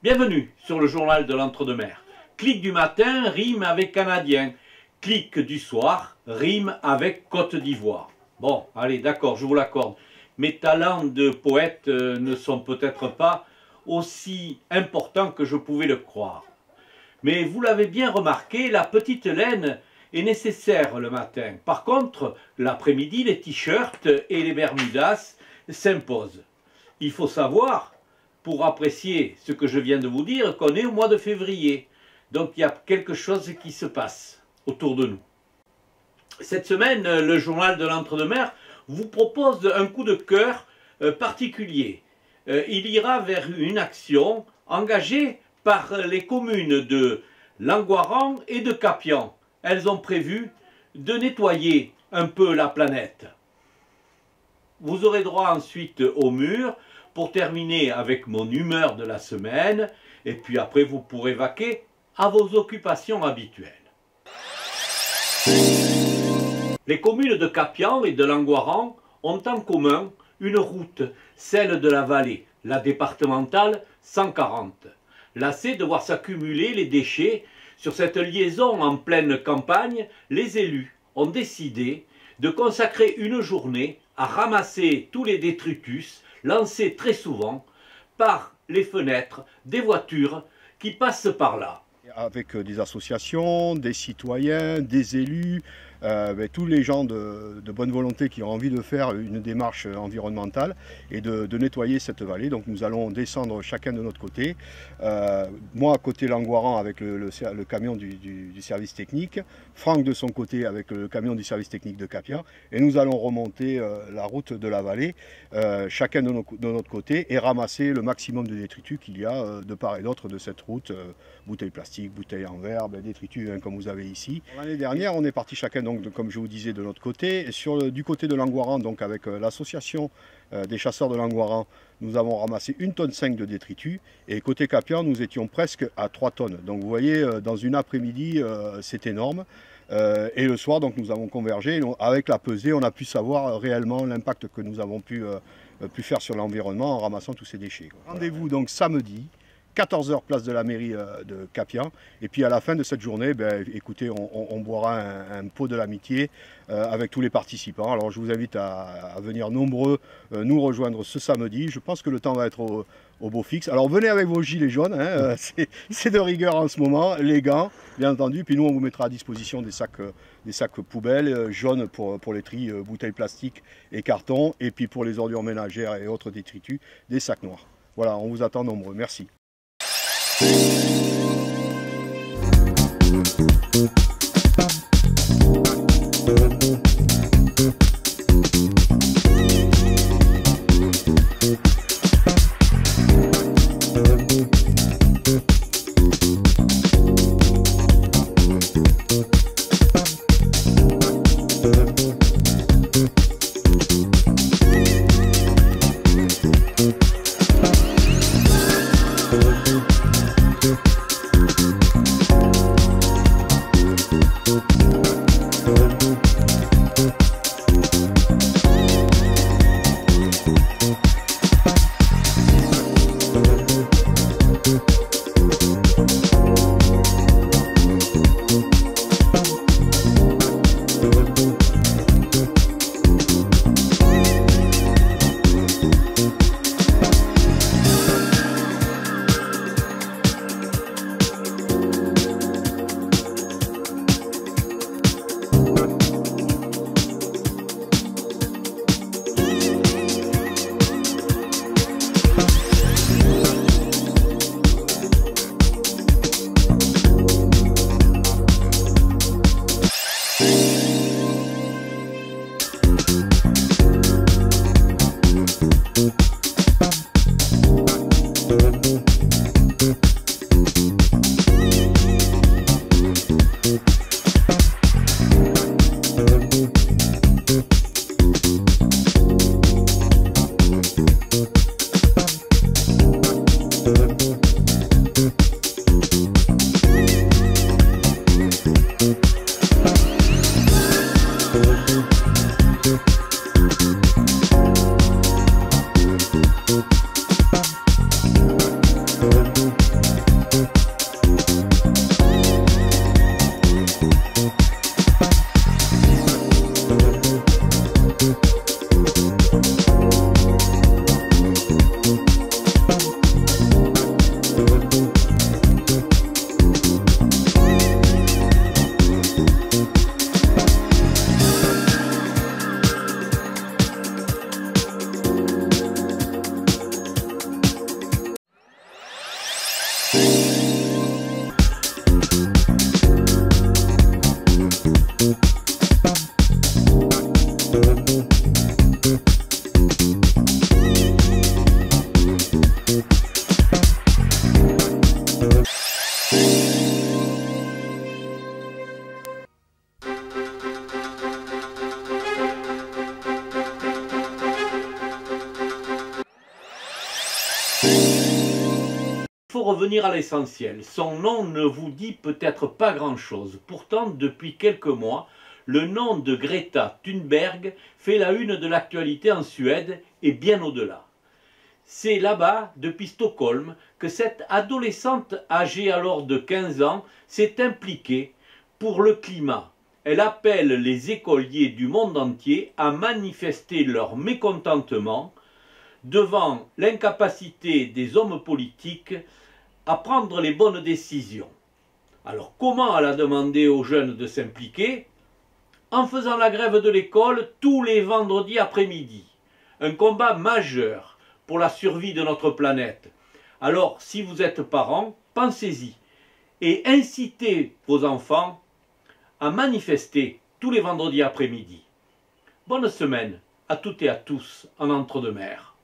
Bienvenue sur le journal de l'Entre-deux-Mers. Clic du matin rime avec Canadien. Clic du soir rime avec Côte d'Ivoire. Bon, allez, d'accord, je vous l'accorde. Mes talents de poète ne sont peut-être pas aussi importants que je pouvais le croire. Mais vous l'avez bien remarqué, la petite laine est nécessaire le matin. Par contre, l'après-midi, les t-shirts et les bermudas s'imposent. Il faut savoir, pour apprécier ce que je viens de vous dire, qu'on est au mois de février. Donc il y a quelque chose qui se passe autour de nous. Cette semaine, le journal de l'Entre-deux-Mers vous propose un coup de cœur particulier. Il ira vers une action engagée par les communes de Langoiran et de Capian. Elles ont prévu de nettoyer un peu la planète. Vous aurez droit ensuite au mur pour terminer avec mon humeur de la semaine. Et puis après, vous pourrez vaquer à vos occupations habituelles. Les communes de Capian et de Langoiran ont en commun une route, celle de la vallée, la départementale 140. Lassés de voir s'accumuler les déchets sur cette liaison en pleine campagne, les élus ont décidé de consacrer une journée à ramasser tous les détritus lancés très souvent par les fenêtres des voitures qui passent par là. Avec des associations, des citoyens, des élus, tous les gens de bonne volonté qui ont envie de faire une démarche environnementale et de nettoyer cette vallée. Donc nous allons descendre chacun de notre côté. Moi à côté Langoiran avec le camion du service technique, Franck de son côté avec le camion du service technique de Capian, et nous allons remonter la route de la vallée, chacun de notre côté, et ramasser le maximum de détritus qu'il y a de part et d'autre de cette route, bouteilles plastiques, bouteilles en verre, détritus comme vous avez ici. L'année dernière on est parti chacun donc comme je vous disais de notre côté, et du côté de Langoiran, donc avec l'association des chasseurs de Langoiran, nous avons ramassé 1,5 tonne de détritus, et côté Capian nous étions presque à 3 tonnes. Donc vous voyez, dans une après-midi c'est énorme. Et le soir donc nous avons convergé, avec la pesée on a pu savoir réellement l'impact que nous avons pu faire sur l'environnement en ramassant tous ces déchets. Rendez-vous donc samedi 14 h place de la mairie de Capian, et puis à la fin de cette journée, écoutez, on boira un pot de l'amitié avec tous les participants. Alors je vous invite à venir nombreux nous rejoindre ce samedi. Je pense que le temps va être au beau fixe. Alors venez avec vos gilets jaunes, hein, c'est de rigueur en ce moment, les gants bien entendu, puis nous on vous mettra à disposition des sacs poubelles jaunes pour les tris bouteilles plastiques et cartons, et puis pour les ordures ménagères et autres détritus, des sacs noirs. Voilà, on vous attend nombreux, merci. revenir à l'essentiel. Son nom ne vous dit peut-être pas grand-chose. Pourtant, depuis quelques mois, le nom de Greta Thunberg fait la une de l'actualité en Suède et bien au-delà. C'est là-bas, depuis Stockholm, que cette adolescente âgée alors de 15 ans s'est impliquée pour le climat. Elle appelle les écoliers du monde entier à manifester leur mécontentement devant l'incapacité des hommes politiques à prendre les bonnes décisions. Alors comment elle a demandé aux jeunes de s'impliquer? En faisant la grève de l'école tous les vendredis après-midi. Un combat majeur pour la survie de notre planète. Alors si vous êtes parents, pensez-y et incitez vos enfants à manifester tous les vendredis après-midi. Bonne semaine à toutes et à tous en Entre-deux-Mers.